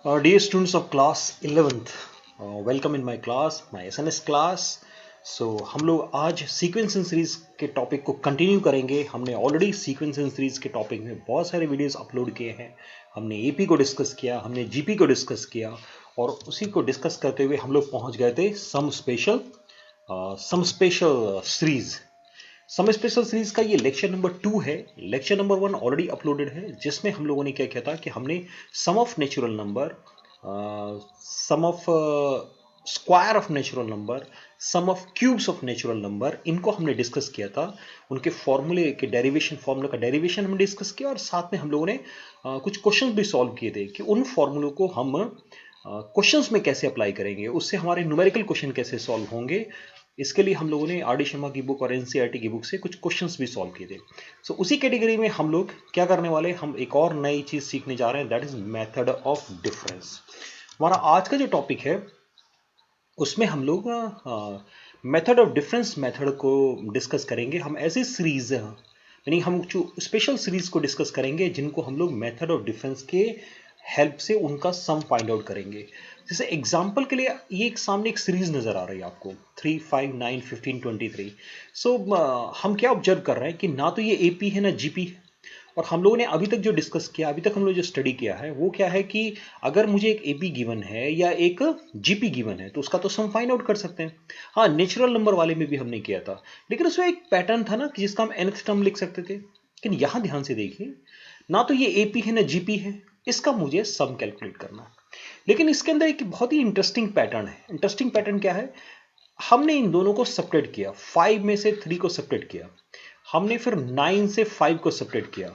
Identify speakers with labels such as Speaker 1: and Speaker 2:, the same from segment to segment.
Speaker 1: Dear students of class 11th, welcome in my class, my SNS class. हम लोग आज sequence in series के topic को continue करेंगे. हमने ऑलरेडी सीक्वेंस इन सीरीज के टॉपिक में बहुत सारे वीडियोस अपलोड किए हैं. हमने एपी को डिस्कस किया, हमने जीपी को डिस्कस किया और उसी को डिस्कस करते हुए हम लोग पहुंच गए थे some special series. Some special series का ये लेक्चर नंबर 2 है. लेक्चर नंबर 1 ऑलरेडी अपलोडेड है, जिसमें हम लोगों ने क्या किया था कि हमने sum of natural number, sum of square of natural number, sum of cubes of natural number, इनको हमने डिस्कस किया था. उनके फॉर्मूले के डेरिवेशन, फॉर्मूला का डेरिवेशन हमने डिस्कस किया और साथ में हम लोगों ने कुछ क्वेश्चंस भी सॉल्व किए थे कि उन फॉर्मूलों को हम क्वेश्चंस में कैसे अप्लाई करेंगे, उससे हमारे न्यूमेरिकल क्वेश्चन कैसे सॉल्व होंगे. इसके लिए हम लोगों ने आर डी शर्मा की बुक और एनसीईआरटी की बुक से कुछ क्वेश्चंस भी सॉल्व किए थे. उसी कैटेगरी में हम लोग क्या करने वाले, हम एक और नई चीज सीखने जा रहे हैं, that is method of difference. हमारा आज का जो टॉपिक है उसमें हम लोग मेथड ऑफ डिफरेंस मेथड को डिस्कस करेंगे. हम ऐसी सीरीज, यानी हम जो स्पेशल सीरीज को डिस्कस करेंगे जिनको हम लोग मेथड ऑफ डिफरेंस के हेल्प से उनका सम फाइंड आउट करेंगे. जैसे एग्जाम्पल के लिए ये एक सामने एक सीरीज नजर आ रही है आपको 3, 5, 9, 15, 23. हम क्या ऑब्जर्व कर रहे हैं कि ना तो ये एपी है ना जीपी है. और हम लोगों ने अभी तक जो डिस्कस किया, अभी तक हम लोग जो स्टडी किया है वो क्या है कि अगर मुझे एक एपी गिवन है या एक जीपी गिवन है तो उसका तो सम फाइंड आउट कर सकते हैं. हाँ, नेचुरल नंबर वाले में भी हमने किया था, लेकिन उसमें एक पैटर्न था ना कि जिसका हम nth टर्म लिख सकते थे. लेकिन यहां ध्यान से देखिए, ना तो ये एपी है ना जीपी है, इसका मुझे सम कैलकुलेट करना है. लेकिन इसके अंदर एक बहुत ही इंटरेस्टिंग पैटर्न है. इंटरेस्टिंग पैटर्न क्या है, हमने इन दोनों को सेपरेट किया. 5 में से 3 को सेपरेट किया, हमने फिर 9 से 5 को सेपरेट किया,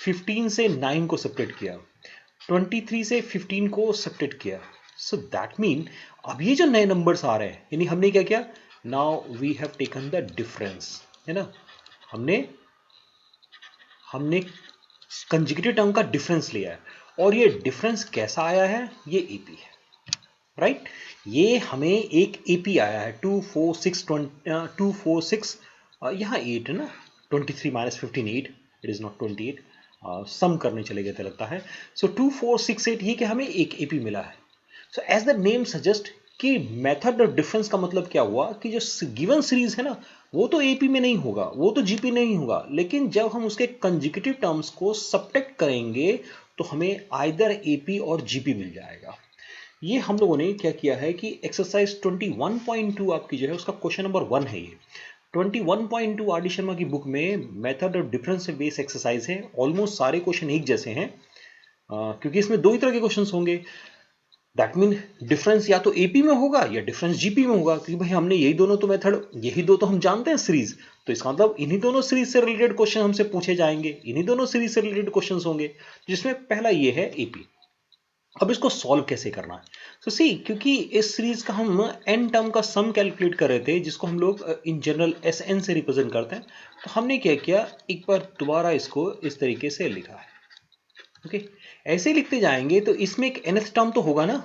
Speaker 1: 15 से 9 को सेपरेट किया, 23 से 15 को सेपरेट किया. सो दैट मीन अब ये जो नए नंबर्स आ रहे हैं, यानी हमने क्या किया, now we have taken the difference, है ना. हमने हमने कंजुगेटिव टर्म का डिफरेंस लिया है और ये डिफरेंस कैसा आया है, ये एपी है, राइट. ये हमें एक एपी आया है 246 यहाँ 8 है ना, 23 माइनस 15 8, इट इज नॉट 28. सम करने चले गए थे लगता है. 2468, ये कि हमें एक एपी मिला है. एज द नेम सजेस्ट कि मेथड ऑफ डिफरेंस का मतलब क्या हुआ कि जो गिवन सीरीज है ना, वो तो एपी में नहीं होगा, वो तो जीपी नहीं होगा, लेकिन जब हम उसके कंजुगेटिव टर्म्स को सब्ट्रैक्ट करेंगे तो हमें आइदर एपी और जीपी मिल जाएगा. ये हम लोगों ने क्या किया है कि एक्सरसाइज 21.2 आपकी जो है उसका क्वेश्चन नंबर 1 है. ये 21.2 आर डी शर्मा की बुक में मेथड ऑफ डिफरेंस से बेस एक्सरसाइज है. ऑलमोस्ट सारे क्वेश्चन एक जैसे हैं, क्योंकि इसमें दो ही तरह के क्वेश्चंस होंगे. दैट मीन डिफरेंस या तो एपी में होगा या डिफरेंस जीपी में होगा, क्योंकि भाई हमने यही दोनों तो मेथड, यही दो तो हम जानते हैं सीरीज, तो इसका मतलब इन्हीं दोनों सीरीज से रिलेटेड क्वेश्चन हमसे पूछे जाएंगे, इन्हीं दोनों सीरीज से रिलेटेड क्वेश्चंस होंगे, जिसमें पहला ये है एपी. अब इसको सॉल्व कैसे करना है, तो सी, क्योंकि इस सीरीज का हम एन टर्म का सम कैलकुलेट कर रहे थे, जिसको हम लोग इन जनरल एस एन से रिप्रेजेंट करते हैं, तो हमने क्या किया, एक बार दोबारा इसको इस तरीके से लिखा है. ओके, ऐसे ही लिखते जाएंगे तो इसमें एक nth टर्म तो होगा ना.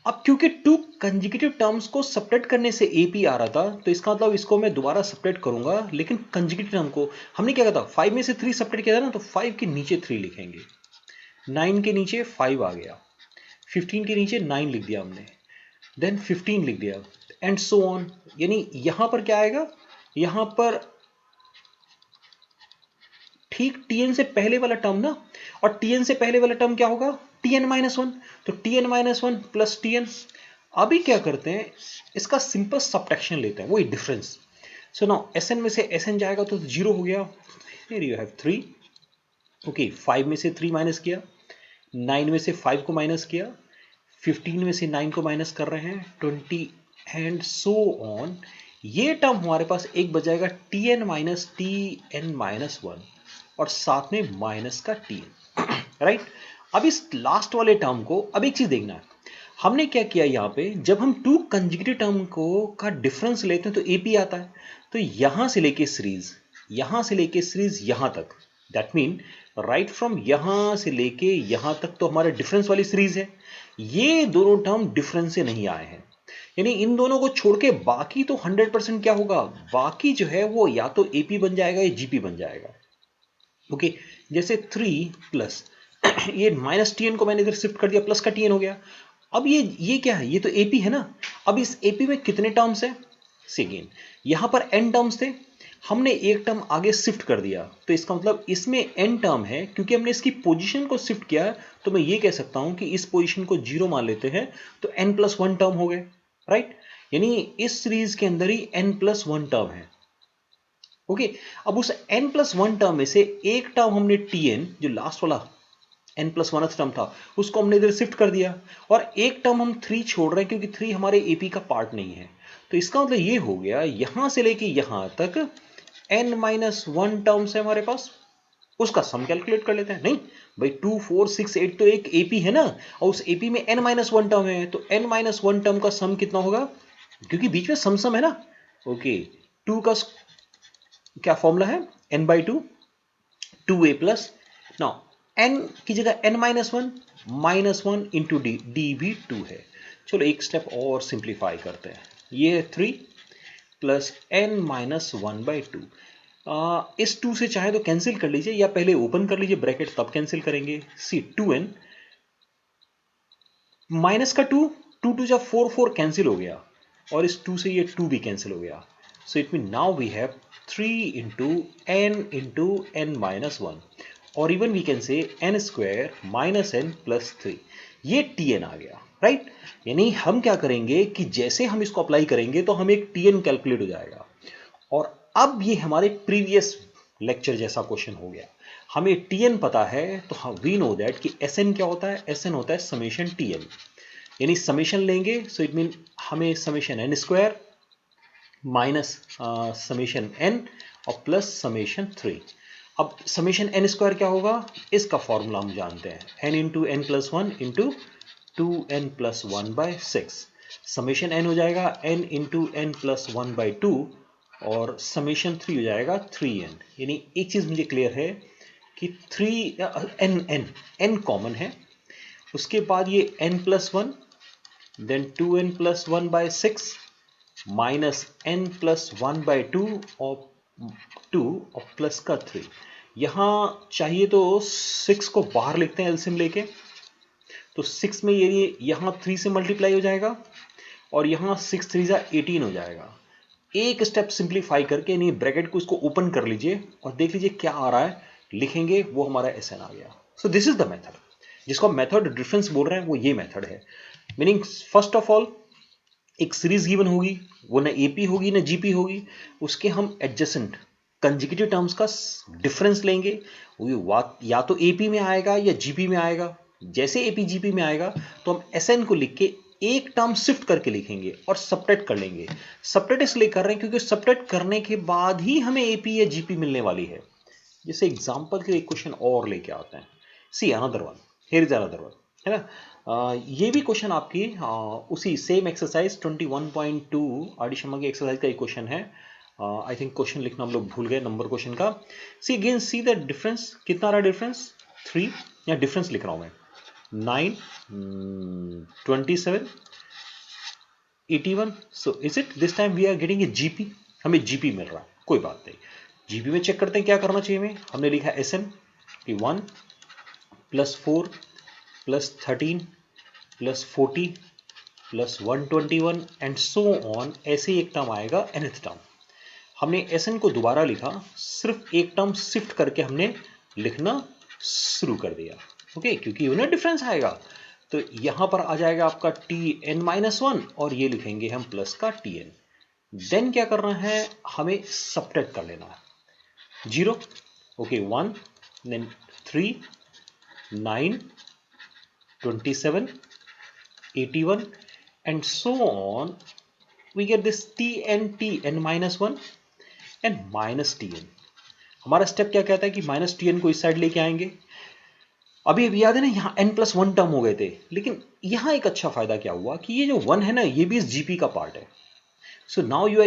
Speaker 1: अब क्योंकि टू कंजुगेटिव टर्म्स को सेपरेट करने से एपी आ रहा था, तो इसका मतलब इसको मैं दोबारा सेपरेट करूंगा, लेकिन कंजुगेटिव टर्म को हमने क्या कहा था, 5 में से 3 सेपरेट किया था ना, तो 5 के नीचे 3 लिखेंगे, 9 के नीचे 5 आ गया, 15 के नीचे 9 लिख दिया हमने, देन 15 लिख दिया, एंड सो ऑन. यानी यहां पर क्या आएगा, यहां पर ठीक टीएन से पहले वाला टर्म ना, और टीएन से पहले वाला टर्म क्या होगा, टीएन माइनस वन. तो TN minus one plus TN. अभी क्या करते हैं, इसका सिंपल सब्ट्रैक्शन लेते हैं, वही डिफरेंस. सो नाउ एसएन में से एसएन जाएगा तो 0 हो गया, हियर यू हैव 3. ओके, 5 में से 3 माइनस किया, 9 में से 5 को माइनस किया, 15 में से 9 को माइनस कर रहे हैं, 20 एंड सो ऑन. ये टर्म हमारे पास एक बजाएगा टी एन माइनस वन, और साथ में माइनस का टी एन, राइट. अब इस लास्ट वाले टर्म को, अब एक चीज देखना है, हमने क्या किया यहां पे, जब हम टू कंजुगेटिव टर्म को का डिफरेंस लेते हैं तो एपी आता है. तो यहां से लेके सीरीज, यहां से लेके सीरीज यहां तक, दैट मीन राइट फ्रॉम यहां से लेके यहां तक तो हमारे डिफरेंस वाली सीरीज है. ये दोनों टर्म डिफरेंस से नहीं आए हैं, यानी इन दोनों को छोड़ के बाकी तो 100% क्या होगा, बाकी जो है वो या तो एपी बन जाएगा या जीपी बन जाएगा. ओके, जैसे 3 प्लस ये माइनस टी एन को मैंने इधर शिफ्ट कर दिया, प्लस का टी एन हो गया। अब ये क्या है, ये तो एपी है ना। अब इस एपी में कितने टर्म्स है, सी अगेन यहां पर एन टर्म्स थे, हमने एक टर्म आगे शिफ्ट कर दिया, तो इसका मतलब इसमें एन टर्म है। क्योंकि हमने इसकी पोजीशन को शिफ्ट किया तो मैं ये कह सकता हूं कि इस पोजीशन को 0 मान लेते हैं, तो एन प्लस वन टर्म हो गए, राइट। यानी इस सीरीज के अंदर ही एन प्लस वन टर्म है। ओके, अब उस n प्लस वन टर्म में से एक टर्म हमने tn, जो लास्ट वाला n प्लस वन टर्म था, उसको हमने इधर शिफ्ट कर दिया, और एक टर्म हम 3 छोड़ रहे हैं क्योंकि 3 हमारे AP का पार्ट नहीं है। तो इसका मतलब ये हो गया, यहां से लेके यहां तक n माइनस वन टर्म्स है हमारे पास, उसका सम कैलकुलेट कर लेते हैं। नहीं भाई, 2 4 6 8 तो एक AP है ना, और उस AP में n माइनस वन टर्म है, तो n माइनस वन टर्म का सम कितना होगा, क्योंकि बीच में सम है ना। ओके, 2 का क्या फॉर्मूला है, n by two, 2a plus, now n की जगह n minus one into D, D भी 2 है। चलो एक स्टेप और सिंप्लीफाई करते हैं, ये है 3 plus n minus one by to. इस 2 से चाहे तो कैंसिल कर लीजिए, या पहले ओपन कर लीजिए ब्रैकेट तब कैंसिल करेंगे। सी 2n माइनस का 2, 2 टू जा 4, 4 कैंसिल हो गया, और इस 2 से ये 2 भी कैंसिल हो गया। So it mean now we have 3 into n minus one, और even we can say n square minus n plus 3, ये tn आ गया, राइट। यानी हम क्या करेंगे कि जैसे हम इसको अप्लाई करेंगे तो हमें एक tn कैलकुलेट हो जाएगा। और अब ये हमारे प्रीवियस लेक्चर जैसा क्वेश्चन हो गया, हमें tn पता है, तो हम वी नो दैट कि sn क्या होता है, sn होता है समेशन tn, यानी समेशन लेंगे, सो इट मीन हमें summation n square minus summation n और प्लस समेशन 3। अब समेशन एन स्क्वायर क्या होगा, इसका फॉर्मूला हम जानते हैं, n into n plus one into 2n plus one by six. Summation n हो जाएगा n into n plus one by two, और समेशन 3 हो जाएगा 3n। यानी एक चीज मुझे क्लियर है कि 3 n कॉमन है, उसके बाद ये n plus one, then 2n plus one by six minus n plus one by two, और 2 और प्लस का 3। यहां चाहिए तो 6 को बाहर लिखते हैं एलसीएम लेके, तो 6 में ये यहां 3 से मल्टीप्लाई हो जाएगा, और यहां 6 3 जा 18 हो जाएगा। एक स्टेप सिंप्लीफाई करके, नहीं ब्रैकेट को इसको ओपन कर लीजिए और देख लीजिए क्या आ रहा है, लिखेंगे वो हमारा एसएन आ गया। So this is the method, जिसको मेथड डिफरेंस बोल रहे हैं, वो ये मेथड है। मीनिंग फर्स्ट ऑफ ऑल एक सीरीज गिवन होगी, वो ना एपी होगी ना जीपी होगी, उसके हम एडजेसेंट कंजिक्यूटिव टर्म्स का डिफरेंस लेंगे, वो या तो एपी में आएगा या जीपी में आएगा। जैसे एपी जीपी में आएगा तो हम एसएन को लिख के एक टर्म शिफ्ट करके लिखेंगे और सबट्रैक्ट कर लेंगे। सबट्रैक्ट इसलिए कर रहे हैं क्योंकि सबट्रैक्ट करने के बाद ही हमें एपी या जीपी मिलने वाली है। जैसे एग्जांपल के एक क्वेश्चन और लेके आते हैं, see another one, here is another one, है ना। ये भी क्वेश्चन आपकी उसी same exercise 21.2 R D Sharma की एक्सरसाइज का एक क्वेश्चन है। आई थिंक क्वेश्चन लिखना हम लोग भूल गए नंबर क्वेश्चन का। See again see the difference, कितना रहा डिफरेंस, 3, या डिफरेंस लिख रहा हूं मैं, 9 27 81। So is it this time we are getting a GP, हमें जीपी मिल रहा है, कोई बात नहीं। जीपी में चेक करते हैं क्या करना चाहिए हमें। हमने लिखा एस एन कि 1 plus 4 plus 13 plus 40 plus 121 and so on, ऐसे ही एक टर्म आएगा nth टर्म। हमने एस एन को दोबारा लिखा, सिर्फ एक टर्म शिफ्ट करके हमने लिखना शुरू कर दिया। ओके, क्योंकि यूनिट डिफरेंस आएगा, तो यहां पर आ जाएगा आपका टी एन माइनस वन, और ये लिखेंगे हम प्लस का टी एन। देन क्या करना है, हमें सबट्रैक्ट कर लेना है, 0, okay 1, then 3, 9, 27, 81 and so on, we get this tn minus 1 and minus tn। हमारा स्टेप क्या कहता है कि माइनस टी एन को इस साइड लेके आएंगे। अभी अभी याद है ना, यहां n प्लस वन टर्म हो गए थे, लेकिन यहां एक अच्छा फायदा क्या हुआ कि ये जो 1 है ना, ये भी इस जीपी का पार्ट है। So now you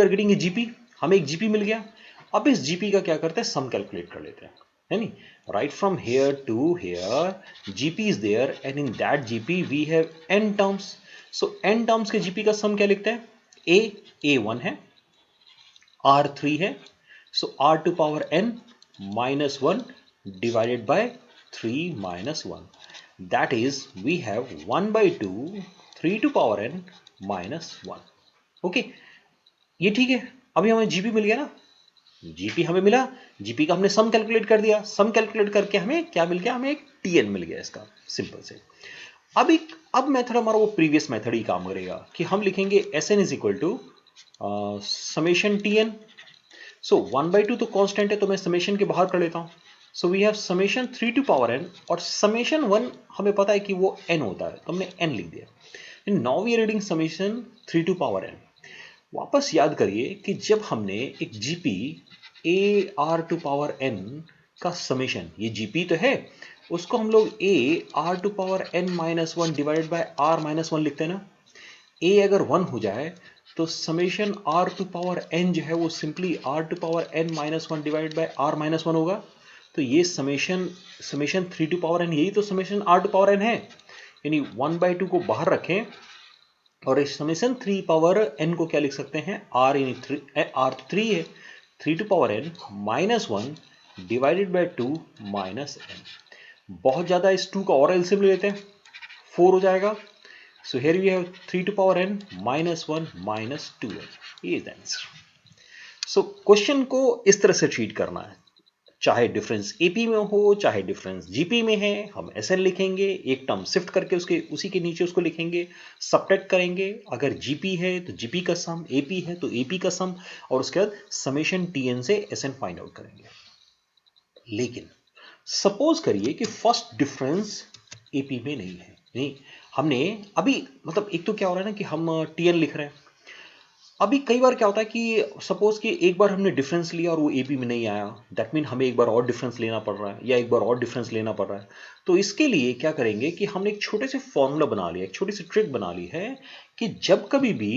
Speaker 1: are getting a GP, हमें एक जीपी मिल गया। अब इस जीपी का क्या करते हैं, सम कैलकुलेट कर लेते हैं, है नहीं। Right from here to here GP is there, and in that GP we have n terms. So n terms के जीपी का सम क्या लिखते हैं, a 1 है, r 3 है, so r to power n minus one divided by 3 minus 1. That is, we have 1 by 2, 3 to power n minus 1. Okay, ये ठीक है. अभी हमें जीपी मिल गया ना, जीपी हमें मिला, जीपी का हमने सम कैलकुलेट कर दिया, सम कैलकुलेट करके हमें क्या मिल गया, हमें एक टीएन मिल गया इसका, सिंपल से. अब मेथड हमारा वो प्रीवियस मेथड ही काम करेगा कि हम लिखेंगे Sn is equal to summation t n. So 1 by 2 तो कांस्टेंट है, तो मैं समेशन के बाहर कर लेता हूं. So we have summation 3 to power n, और समेशन 1 हमें पता है कि वो n होता है, तो हमने n लिख दिया. Now we are reading summation 3 to power n. वापस याद करिए कि जब हमने एक GP a r to power n का समेशन, ये जीपी तो है, उसको हम लोग a r to power n minus 1 divided by r minus 1 लिखते हैं ना. ए अगर 1 हो जाए तो summation r to power n जो है वो simply r to power n minus 1 divided by r minus 1 होगा. तो ये समेशन 3 टू पावर n, यही तो summation r to power n है. यानी 1 by 2 को बाहर रखें और इस समेशन 3 पावर n को क्या लिख सकते हैं, r, यानी r 3 है, 3 to power n minus 1 divided by 2 minus n. बहुत ज्यादा इस 2 का और एलसीएम ले लेते हैं, 4 हो जाएगा. So here we have 3 to power n minus 1 minus 2n. ये is the answer. So question को इस तरह से ट्रीट करना है, चाहे डिफरेंस एपी में हो, चाहे डिफरेंस जीपी में है, हम एसएन लिखेंगे, एक टर्म शिफ्ट करके उसी के नीचे उसको लिखेंगे, सबट्रैक्ट करेंगे. अगर जीपी है तो जीपी का सम, एपी है तो एपी का सम, और उसके बाद समेशन टीएन से एसएन फाइंड आउट करेंगे. लेकिन सपोज करिए कि फर्स्ट डिफरेंस एपी में नहीं है. नहीं, हमने अभी मतलब एक तो क्या हो रहा है ना कि हम टीएन लिख रहे हैं. अभी कई बार क्या होता है कि सपोज कि एक बार हमने डिफरेंस लिया और वो एपी में नहीं आया, दैट मीन हमें एक बार और डिफरेंस लेना पड़ रहा है, या एक बार और डिफरेंस लेना पड़ रहा है. तो इसके लिए क्या करेंगे कि हमने एक छोटे से फॉर्मूला बना लिया, एक छोटी सी ट्रिक बना ली है कि जब कभी भी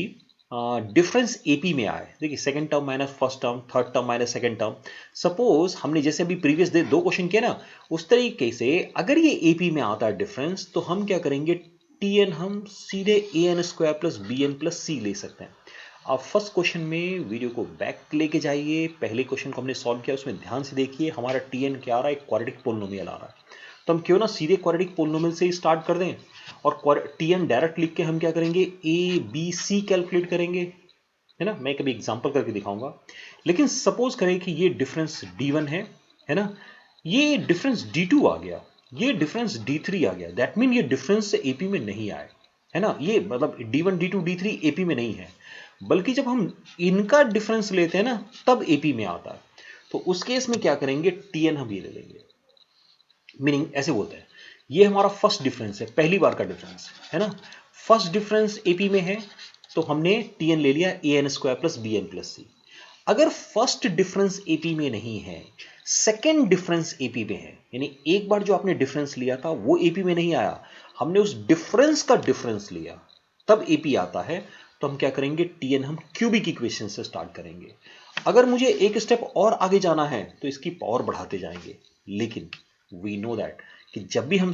Speaker 1: डिफरेंस एपी में आए, देखिए second term minus first term, third term minus second term, suppose हमने जैसे अभी प्रीवियस 2 क्वेश्चन किए ना, उस तरीके से अगर ये एपी में आता है डिफरेंस, तो हम क्या करेंगे, टीएन हम सीधे an square plus bn plus c ले सकते हैं. आप फर्स्ट क्वेश्चन में वीडियो को बैक लेके जाइए, पहले क्वेश्चन को हमने सॉल्व किया, उसमें ध्यान से देखिए हमारा टीएन क्या आ रहा है, क्वाड्रेटिक पोलिनोमियल आ रहा है. तो हम क्यों ना सीधे क्वाड्रेटिक पोलिनोमियल से ही स्टार्ट कर दें, और टीएन डायरेक्ट लिख के हम क्या करेंगे, ए बी सी कैलकुलेट करेंगे, है ना. मैं कभी एग्जांपल करके दिखाऊंगा. लेकिन सपोज करें कि ये डिफरेंस D1 है ना, ये डिफरेंस D2 आ गया, ये डिफरेंस D3 आ गया, दैट मीन ये डिफरेंस एपी में नहीं आए, है ना. ये मतलब D1 D2 D3 एपी में नहीं है, बल्कि जब हम इनका डिफरेंस लेते हैं ना, तब एपी में आता है. तो उस केस में क्या करेंगे, टीएन हम ये ले लेंगे. मीनिंग ऐसे बोलते हैं, ये हमारा फर्स्ट डिफरेंस है, पहली बार का डिफरेंस है ना. फर्स्ट डिफरेंस एपी में है तो हमने टीएन ले लिया an square plus bn plus c. अगर फर्स्ट डिफरेंस एपी में नहीं है, सेकेंड डिफरेंस एपी में है, यानी एक बार जो आपने डिफरेंस लिया था वो एपी में नहीं आया, हमने उस डिफरेंस का डिफरेंस लिया, तब एपी आता है. तो हम क्या करेंगे, टीएन हम क्यूबिक इक्वेशन से स्टार्ट करेंगे. अगर मुझे एक स्टेप और आगे जाना है तो इसकी पावर बढ़ाते जाएंगे. लेकिन वी नो दैट कि जब भी हम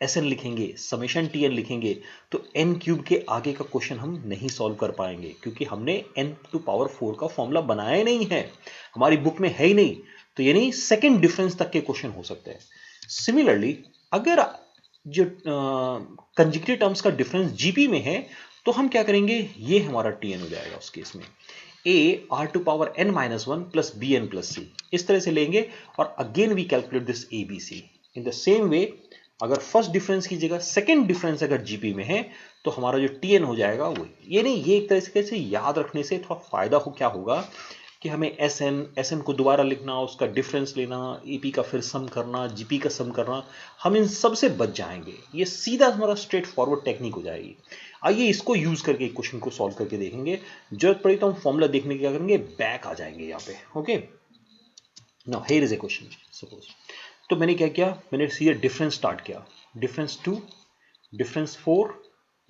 Speaker 1: एसएन लिखेंगे, समेशन टीएन लिखेंगे, तो एन क्यूब के आगे का क्वेश्चन हम नहीं सॉल्व कर पाएंगे, क्योंकि हमने एन टू पावर 4 का फॉर्मूला बनाया ही नहीं है, हमारी बुक में है ही नहीं. तो यानी सेकेंड डिफरेंस तक के क्वेश्चन हो सकते हैं. सिमिलरली अगर जो कंजुगेटिव टर्म्स का डिफरेंस जीपी में है, तो हम क्या करेंगे, ये हमारा टीएन हो जाएगा उस केस में, a r to power n minus 1 plus b n plus c, इस तरह से लेंगे. और again we calculate this a b c in the same way. अगर फर्स्ट डिफरेंस की जगह सेकंड डिफरेंस अगर जीपी में है, तो हमारा जो टीएन हो जाएगा वो ये नहीं. ये एक तरह से याद रखने से थोड़ा फायदा हो, क्या होगा कि हमें एसएन को दोबारा लिखना, उसका डिफरेंस लेना, एपी का फिर सम करना, जीपी का सम करना, हम इन सब से बच जाएंगे. ये सीधा हमारा स्ट्रेट फॉरवर्ड टेक्निक हो जाएगी. आइए इसको यूज करके एक क्वेश्चन को सॉल्व करके देखेंगे. जरूरत पड़ी तो हम फॉर्मूला देखने के क्या करेंगे, बैक आ जाएंगे यहाँ पे. Okay, now here is a question. Suppose तो मैंने क्या किया, मैंने सीधे डिफरेंस स्टार्ट किया, difference 2, difference 4,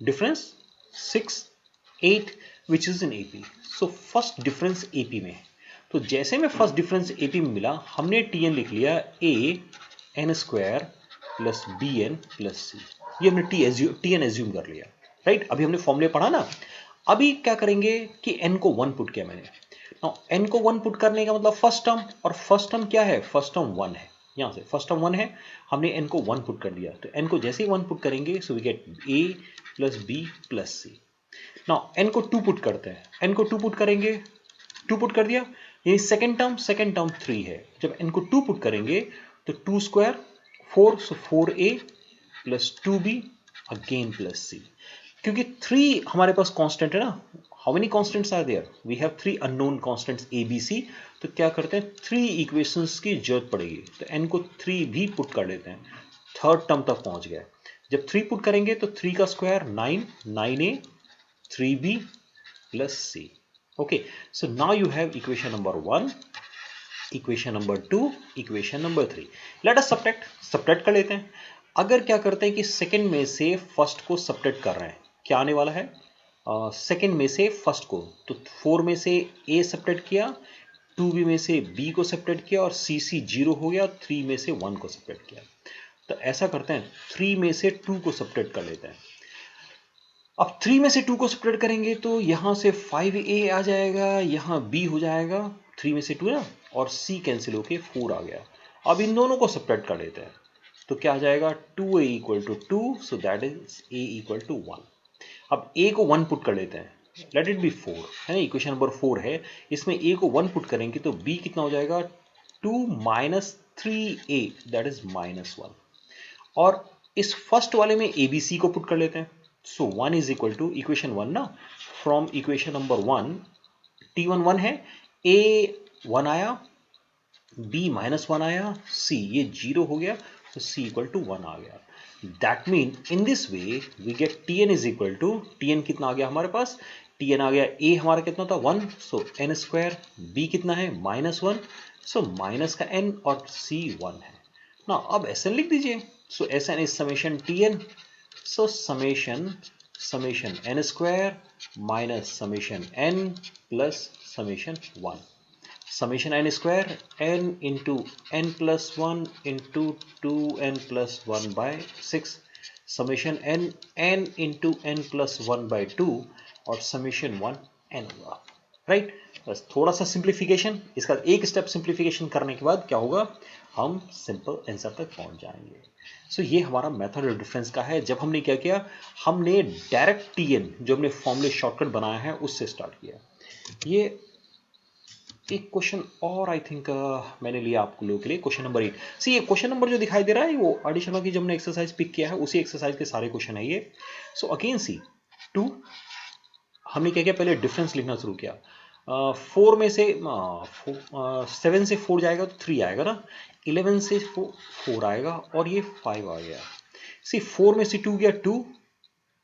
Speaker 1: difference 6, 8 which is in AP. So first difference AP में, तो जैसे में फर्स्ट डिफरेंस एपी में मिला, हमने टीएन लिख लिया a n square plus b n plus c. ये हमने टीएन एज्यूम कर लिया, राइट. अभी हमने फॉर्मूले पढ़ा ना. अभी क्या करेंगे कि एन को 1 पुट किया मैंने. नाउ एन को 1 पुट करने का मतलब फर्स्ट टर्म, और फर्स्ट टर्म क्या है, फर्स्ट टर्म 1 है, यहाँ से फर्स्ट टर्म 1 है, हमने n को 1 पुट कर दिया, तो n को जैसे ही 1 पुट करेंगे so we get a plus b plus c। Now n को 2 पुट करते हैं, n को 2 पुट करेंगे, 2 पुट कर दिया, ये सेकेंड टर्म 3 है, जब n को 2 पुट करेंगे तो 2 square 4, so 4a plus 2b again plus c। क्योंकि 3 हमारे पास कांस्टेंट है ना, how many constants are there, we have 3 unknown constants a b c, तो क्या करते हैं 3 इक्वेशंस की जरूरत पड़ेगी, तो n को 3 भी पुट कर लेते हैं, थर्ड टर्म तक पहुंच गए। जब 3 पुट करेंगे तो 3 का square 9, 9a 3b plus c। Okay, so now you have equation number 1, equation number 2, equation number 3। let us subtract कर लेते हैं। अगर क्या करते हैं कि सेकंड में से फर्स्ट को subtract कर रहे हैं, क्या आने वाला है, सेकंड में से फर्स्ट को, तो 4 में से a subtract किया, 2b में से b को subtract किया और c 0 हो गया, 3 में से 1 को subtract किया। तो ऐसा करते हैं 3 में से 2 को subtract कर लेते हैं। अब 3 में से 2 को सब्ट्रैक्ट करेंगे तो यहां से 5a आ जाएगा, यहां b हो जाएगा, 3 में से 2 ना, और c कैंसिल होके 4 आ गया। अब इन दोनों को सब्ट्रैक्ट कर लेते हैं, तो क्या आ जाएगा 2a equal to 2, so that is a equal to 1। अब a को 1 पुट कर लेते हैं, लेट इट बी 4 है ना, इक्वेशन नंबर 4 है, इसमें a को 1 पुट करेंगे तो b कितना हो जाएगा 2 माइनस 3a दैट इज -1। और इस फर्स्ट वाले में abc को पुट कर लेते हैं, सो 1 इज इक्वल टू इक्वेशन 1 ना, फ्रॉम इक्वेशन नंबर 1 t1 1 है, a 1 आया, b -1 आया, c ये 0 हो गया, तो c इक्वल टू 1 आ गया। That mean in this way we get tn is equal to, tn कितना आ गया हमारे पास, tn आ गया, a हमारा कितना था 1, सो n स्क्वायर, b कितना है -1, सो माइनस का n और c 1 है ना। अब Sn लिख दीजिए, सो Sn is summation tn, so summation n square minus summation n plus summation 1, summation n square n into n plus 1 into 2n plus 1 by 6, summation n into n plus 1 by 2 और summation 1 n होगा, right. बस थोड़ा सा simplification, इसका एक step simplification करने के बाद क्या होगा, हम सिंपल आंसर तक पहुंच जाएंगे। सो ये हमारा मेथड ऑफ डिफरेंस का है। जब हमने क्या किया, हमने डायरेक्ट टीएन जो हमने फॉर्मूले शॉर्टकट बनाया है उससे स्टार्ट किया। ये एक क्वेश्चन और आई थिंक मैंने लिया आप लोगों के लिए, क्वेश्चन नंबर 8। सी ये क्वेश्चन नंबर जो दिखाई दे रहा है वो एडिशनल की जो हमने एक्सरसाइज पिक किया है उसी एक्सरसाइज के सारे क्वेश्चन है ये। सो अगेन सी 2, हमने क्या किया, पहले डिफरेंस लिखना शुरू किया। 4 में से 7 से 4 जाएगा तो 3 आएगा ना, 11 से 4 आएगा और ये 5 आ गया। सी 4 में से 2 गया 2,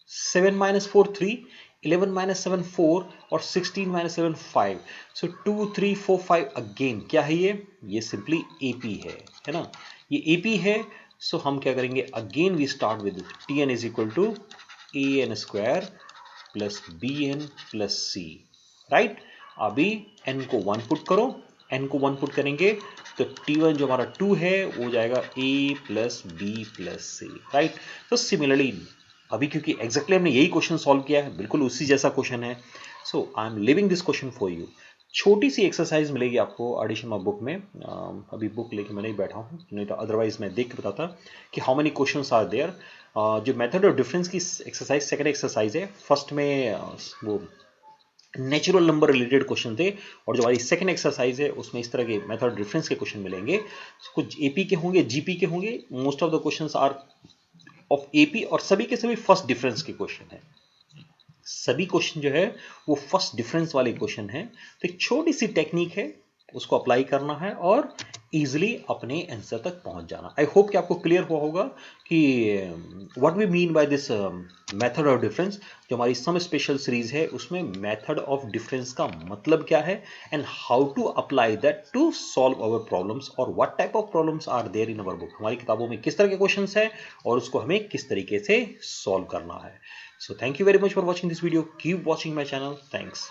Speaker 1: 7 माइनस 4 3, 11 माइनस 7 4 और 16 माइनस 7 5, सो 2 3 4 5 अगेन क्या है ये सिंपली AP है ना, ये AP है। सो हम क्या करेंगे, again we start with Tn is equal to an square plus bn plus c, right. अभी n को 1 पुट करो, n को 1 पुट करेंगे तो t1 जो हमारा 2 है वो जाएगा a plus b plus c, right. तो सिमिलरली अभी क्योंकि एग्जैक्टली हमने यही क्वेश्चन सॉल्व किया है, बिल्कुल उसी जैसा क्वेश्चन है, so I am leaving this question for you. छोटी सी एक्सरसाइज मिलेगी आपको एडिशन ऑफ बुक में, अभी बुक लेके मैं नहीं बैठा हूँ, नहीं तो अदरवाइज मैं देख के बताता कि how many questions are there. जो मेथड ऑफ डिफरेंस की एक्सरसाइज सेकंड एक्सरसाइज है, फर्स्ट में वो नेचुरल नंबर रिलेटेड क्वेश्चन थे और जो हमारी सेकंड एक्सरसाइज है उसमें इस तरह के मेथड डिफरेंस के क्वेश्चन मिलेंगे। कुछ एपी के होंगे, जीपी के होंगे, most of the questions are of AP और सभी के सभी फर्स्ट डिफरेंस के क्वेश्चन है। सभी क्वेश्चन जो है वो फर्स्ट डिफरेंस वाले क्वेश्चन है। तो एक छोटी सी टेक्निक है, उसको अप्लाई करना है और इजीली अपने आंसर तक पहुंच जाना। आई होप कि आपको क्लियर हुआ होगा कि what we mean by this method of difference. जो हमारी सम स्पेशल सीरीज है उसमें मेथड ऑफ डिफरेंस का मतलब क्या है and how to apply that to solve our problems और what type of problems are there in our book. हमारी किताबों में किस तरह के क्वेश्चंस है और उसको हमें किस तरीके से सॉल्व करना है। So thank you very much for watching this video. Keep watching my channel. Thanks.